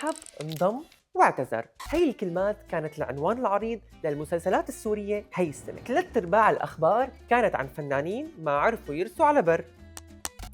انسحب، انضم واعتذر. هي الكلمات كانت العنوان العريض للمسلسلات السورية هي السنة. 3/4 الأخبار كانت عن فنانين ما عرفوا يرسوا على بر.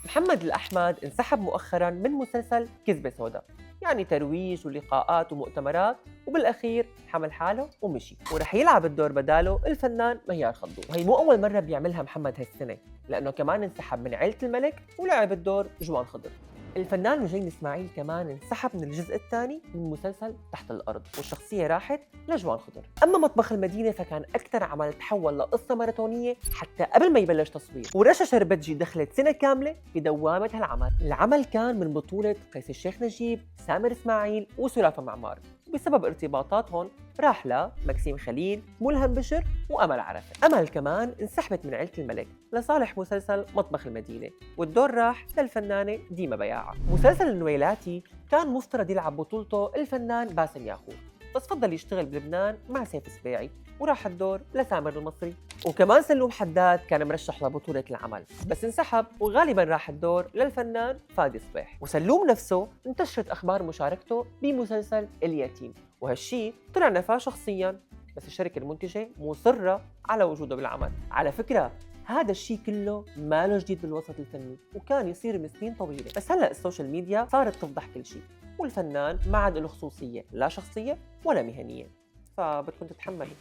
محمد الأحمد انسحب مؤخراً من مسلسل كذبة سوداء، يعني ترويج ولقاءات ومؤتمرات، وبالأخير حمل حاله ومشي. ورح يلعب الدور بداله الفنان ميار خلدون، وهي مو أول مرة بيعملها محمد هالسنة، لأنه كمان انسحب من عيلة الملك ولعب الدور جوان خضر. الفنان نجين إسماعيل كمان انسحب من الجزء الثاني من مسلسل تحت الأرض، والشخصية راحت لجوان خضر. أما مطبخ المدينة فكان أكثر عمل تحول لقصة ماراثونية حتى قبل ما يبلش تصوير، ورشا شربتجي دخلت سنة كاملة بدوامة هالعمل. العمل كان من بطولة قيس الشيخ نجيب، سامر إسماعيل وسلافة معمار، وبسبب ارتباطاتهم راح لمكسيم خليل، ملهم بشر وأمل عرفة. أمل كمان انسحبت من عيلة الملك لصالح مسلسل مطبخ المدينة، والدور راح للفنانة ديما بياعة. مسلسل النويلاتي كان مفترض يلعب بطولته الفنان باسم ياخور، بس فضل يشتغل بلبنان مع سيف سباعي وراح الدور لسامر المصري. وكمان سلوم حداد كان مرشح لبطولة العمل بس انسحب، وغالبا راح الدور للفنان فادي صبيح. وسلوم نفسه انتشرت أخبار مشاركته بمسلسل اليتيم، وهالشي طلع نفاه شخصيا، بس الشركة المنتجة مصرة على وجوده بالعمل. على فكرة هذا الشيء كله ما له جديد بالوسط الفني، وكان يصير من سنين طويلة، بس هلأ السوشيال ميديا صارت تفضح كل شيء، والفنان ما عاد له خصوصية لا شخصية ولا مهنية، فبدكم تتحملوا.